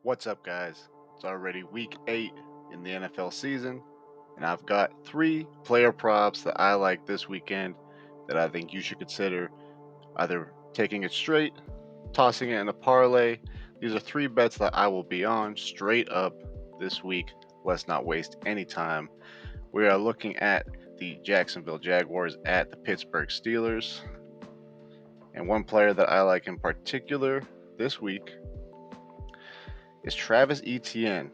What's up, guys? It's already week 8 in the NFL season, and I've got 3 player props that I like this weekend that I think you should consider either taking it straight, tossing it in a parlay. These are 3 bets that I will be on straight up this week. Let's not waste any time. We are looking at the Jacksonville Jaguars at the Pittsburgh Steelers, and one player that I like in particular this week is Travis Etienne,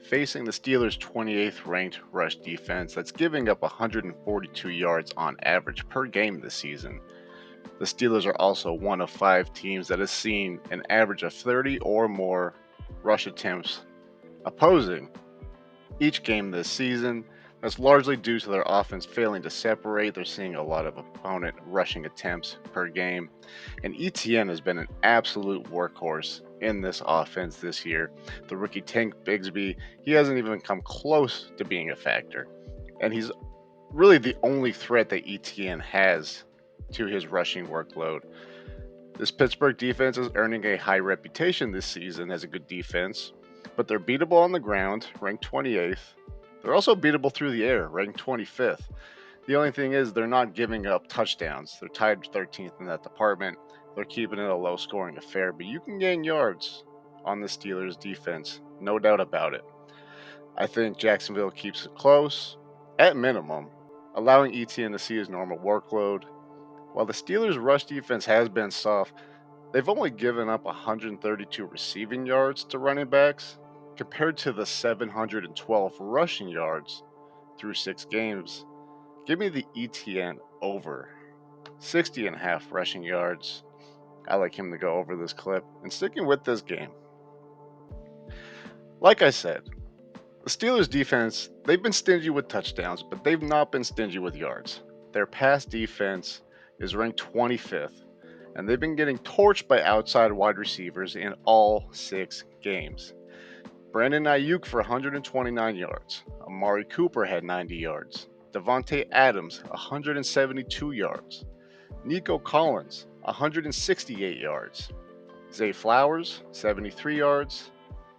facing the Steelers' 28th ranked rush defense that's giving up 142 yards on average per game this season. The Steelers are also one of 5 teams that has seen an average of 30 or more rush attempts opposing each game this season. That's largely due to their offense failing to separate. They're seeing a lot of opponent rushing attempts per game. And ETN has been an absolute workhorse in this offense this year. The rookie Tank Bigsby, he hasn't even come close to being a factor. And he's really the only threat that ETN has to his rushing workload. This Pittsburgh defense is earning a high reputation this season as a good defense, but they're beatable on the ground, ranked 28th. They're also beatable through the air, ranked 25th. The only thing is they're not giving up touchdowns. They're tied 13th in that department. They're keeping it a low-scoring affair, but you can gain yards on the Steelers' defense, no doubt about it. I think Jacksonville keeps it close, at minimum, allowing Etienne to see his normal workload. While the Steelers' rush defense has been soft, they've only given up 132 receiving yards to running backs, compared to the 712 rushing yards through 6 games. Give me the ETN over 60.5 rushing yards. I like him to go over this clip. And sticking with this game, like I said, the Steelers defense, they've been stingy with touchdowns, but they've not been stingy with yards. Their pass defense is ranked 25th, and they've been getting torched by outside wide receivers in all 6 games. Brandon Ayuk for 129 yards. Amari Cooper had 90 yards. Devontae Adams, 172 yards. Nico Collins, 168 yards. Zay Flowers, 73 yards.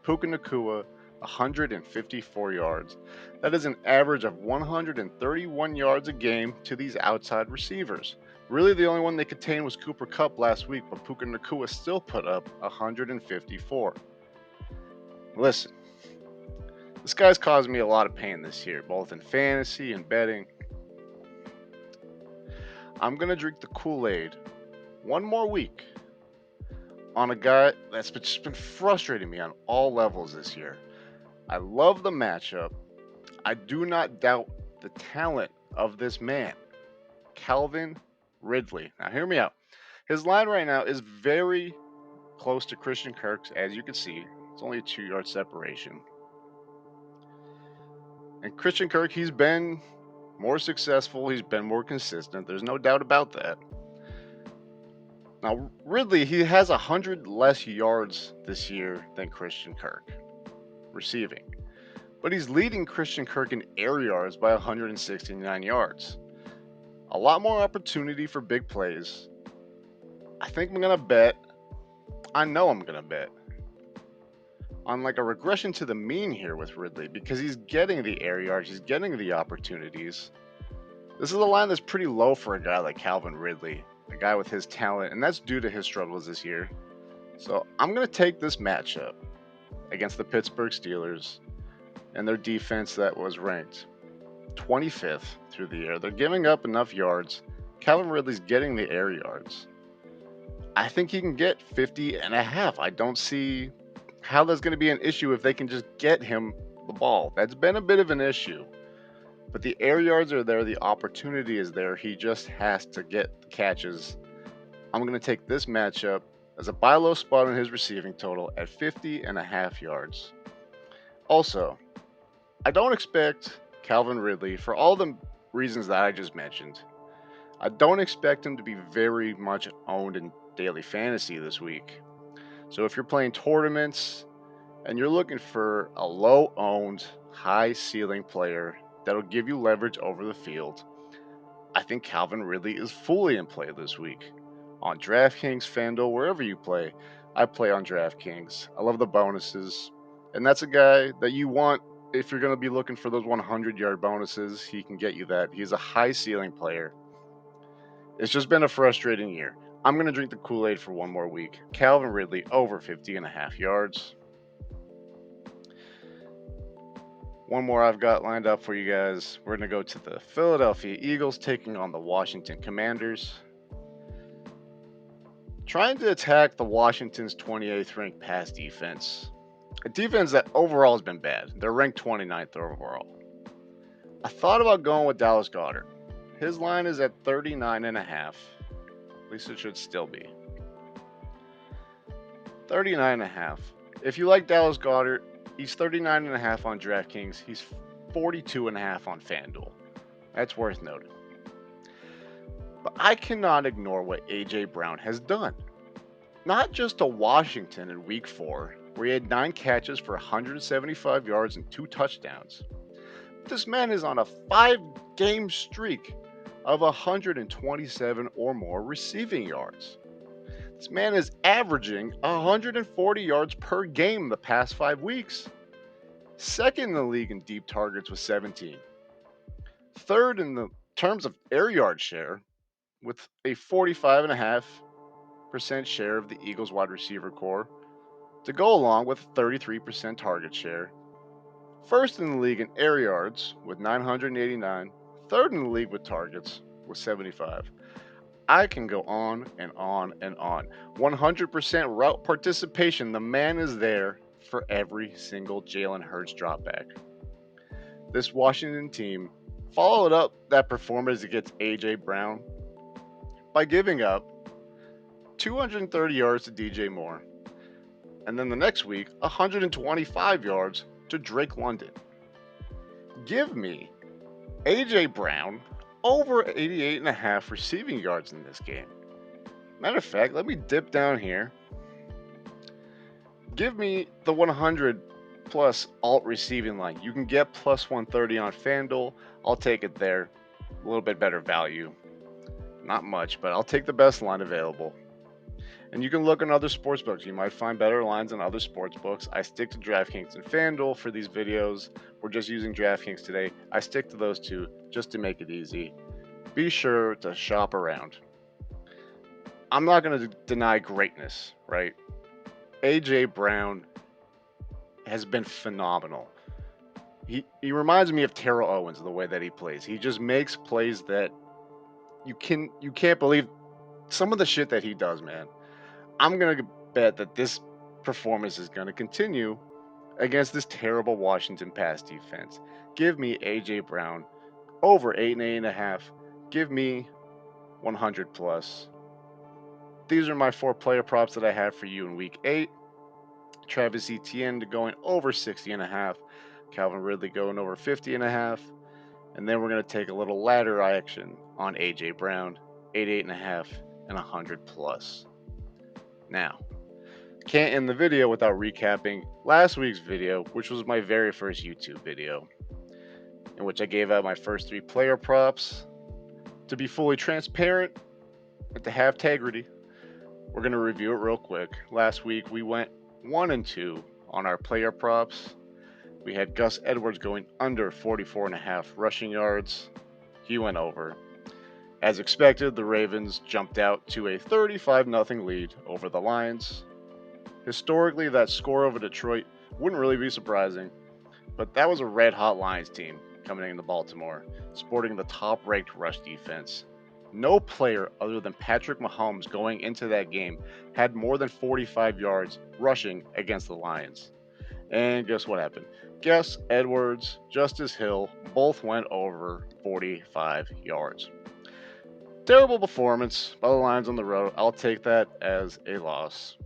Puka Nacua, 154 yards. That is an average of 131 yards a game to these outside receivers. Really, the only one they contained was Cooper Kupp last week, but Puka Nacua still put up 154. Listen, this guy's caused me a lot of pain this year, both in fantasy and betting. I'm going to drink the Kool-Aid one more week on a guy that's just been frustrating me on all levels this year. I love the matchup. I do not doubt the talent of this man, Calvin Ridley. Now, hear me out. His line right now is very close to Christian Kirk's, as you can see. It's only a 2-yard separation. And Christian Kirk, he's been more successful. He's been more consistent. There's no doubt about that. Now, Ridley, he has 100 less yards this year than Christian Kirk receiving. But he's leading Christian Kirk in air yards by 169 yards. A lot more opportunity for big plays. I think I'm going to bet. I know I'm going to bet on like a regression to the mean here with Ridley because he's getting the air yards, he's getting the opportunities. This is a line that's pretty low for a guy like Calvin Ridley, a guy with his talent, and that's due to his struggles this year. So I'm going to take this matchup against the Pittsburgh Steelers and their defense that was ranked 25th through the air. They're giving up enough yards. Calvin Ridley's getting the air yards. I think he can get 50.5. I don't see how that's going to be an issue if they can just get him the ball. That's been a bit of an issue. But the air yards are there. The opportunity is there. He just has to get the catches. I'm going to take this matchup as a buy low spot on his receiving total at 50.5 yards. Also, I don't expect Calvin Ridley, for all the reasons that I just mentioned, I don't expect him to be very much owned in daily fantasy this week. So if you're playing tournaments and you're looking for a low-owned, high-ceiling player that'll give you leverage over the field, I think Calvin Ridley is fully in play this week. On DraftKings, FanDuel, wherever you play. I play on DraftKings. I love the bonuses. And that's a guy that you want if you're going to be looking for those 100-yard bonuses. He can get you that. He's a high ceiling player. It's just been a frustrating year. I'm going to drink the Kool-Aid for one more week. Calvin Ridley over 50.5 yards. One more I've got lined up for you guys. We're going to go to the Philadelphia Eagles taking on the Washington Commanders. Trying to attack the Washington's 28th ranked pass defense. A defense that overall has been bad. They're ranked 29th overall. I thought about going with Dallas Goedert. His line is at 39.5. At least it should still be. 39.5. If you like Dallas Goedert, he's 39.5 on DraftKings. He's 42.5 on FanDuel. That's worth noting. But I cannot ignore what A.J. Brown has done. Not just to Washington in Week 4, where he had 9 catches for 175 yards and 2 touchdowns. This man is on a 5-game streak of 127 or more receiving yards. This man is averaging 140 yards per game the past 5 weeks. Second in the league in deep targets with 17. Third in the terms of air yard share with a 45.5% share of the Eagles wide receiver core to go along with 33% target share. First in the league in air yards with 989. Third in the league with targets with 75. I can go on and on and on. 100% route participation. The man is there for every single Jalen Hurts dropback. This Washington team followed up that performance against A.J. Brown by giving up 230 yards to DJ Moore. And then the next week, 125 yards to Drake London. Give me A.J. Brown over 88.5 receiving yards in this game. Matter of fact, let me dip down here. Give me the 100 plus alt receiving line. You can get plus 130 on FanDuel. I'll take it there. A little bit better value. Not much, but I'll take the best line available. And you can look in other sportsbooks. You might find better lines in other sportsbooks. I stick to DraftKings and FanDuel for these videos. We're just using DraftKings today. I stick to those two just to make it easy. Be sure to shop around. I'm not going to deny greatness, right? A.J. Brown has been phenomenal. He reminds me of Terrell Owens, the way that he plays. He just makes plays that you can't believe some of the shit that he does, man. I'm going to bet that this performance is going to continue against this terrible Washington pass defense. Give me A.J. Brown over 8.5. Give me 100 plus. These are my 4 player props that I have for you in Week 8. Travis Etienne going over 60.5. Calvin Ridley going over 50.5. And then we're going to take a little ladder action on A.J. Brown, 88.5 and 100 plus. Now, can't end the video without recapping last week's video, which was my very first YouTube video, in which I gave out my first 3 player props. To be fully transparent and to have integrity, we're going to review it real quick. Last week we went 1 and 2 on our player props. We had Gus Edwards going under 44.5 rushing yards. He went over. As expected, the Ravens jumped out to a 35-0 lead over the Lions. Historically, that score over Detroit wouldn't really be surprising, but that was a red-hot Lions team coming into Baltimore, sporting the top-ranked rush defense. No player other than Patrick Mahomes going into that game had more than 45 yards rushing against the Lions. And guess what happened? Gus Edwards, Justice Hill, both went over 45 yards. Terrible performance by the Lions on the road. I'll take that as a loss.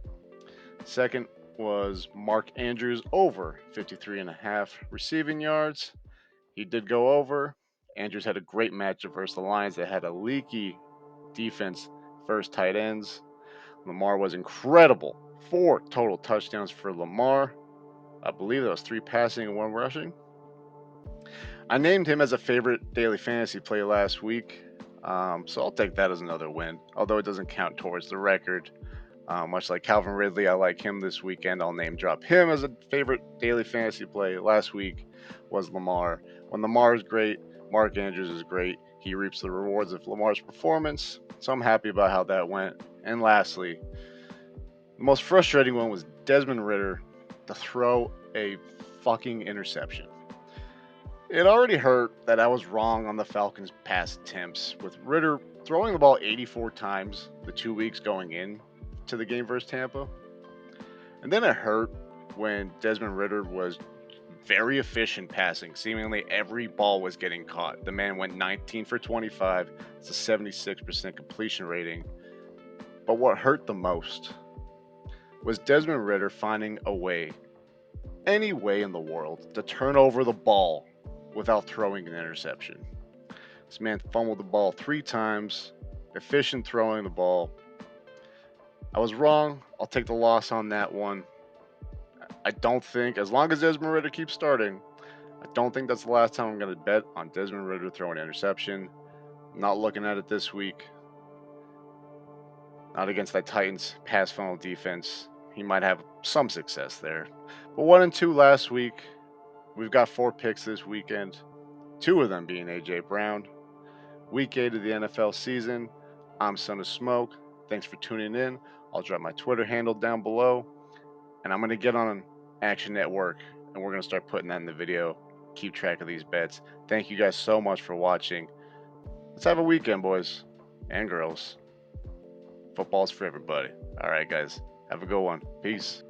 Second was Mark Andrews over 53.5 receiving yards. He did go over. Andrews had a great matchup versus the Lions that had a leaky defense versus tight ends. Lamar was incredible. 4 total touchdowns for Lamar. I believe that was 3 passing and 1 rushing. I named him as a favorite daily fantasy play last week, so I'll take that as another win, although it doesn't count towards the record. Much like Calvin Ridley, I like him this weekend. I'll name drop him as a favorite daily fantasy play. Last week was Lamar. When Lamar is great, Mark Andrews is great. He reaps the rewards of Lamar's performance, so I'm happy about how that went. And lastly, the most frustrating one was Desmond Ridder to throw a fucking interception. It already hurt that I was wrong on the Falcons' pass attempts, with Ridder throwing the ball 84 times the 2 weeks going in to the game versus Tampa. And then it hurt when Desmond Ridder was very efficient passing. Seemingly every ball was getting caught. The man went 19 for 25. It's a 76% completion rating. But what hurt the most was Desmond Ridder finding a way, any way in the world, to turn over the ball without throwing an interception. This man fumbled the ball 3 times, efficient throwing the ball. I was wrong. I'll take the loss on that one. I don't think, as long as Desmond Ridder keeps starting, I don't think that's the last time I'm going to bet on Desmond Ridder throwing an interception. I'm not looking at it this week. Not against that Titans pass funnel defense. He might have some success there. But 1-2 last week. We've got 4 picks this weekend. 2 of them being A.J. Brown. Week 8 of the NFL season. I'm SonOfSmoke. Thanks for tuning in. I'll drop my Twitter handle down below. And I'm going to get on Action Network, and we're going to start putting that in the video. Keep track of these bets. Thank you guys so much for watching. Let's have a weekend, boys and girls. Football's for everybody. All right, guys. Have a good one. Peace.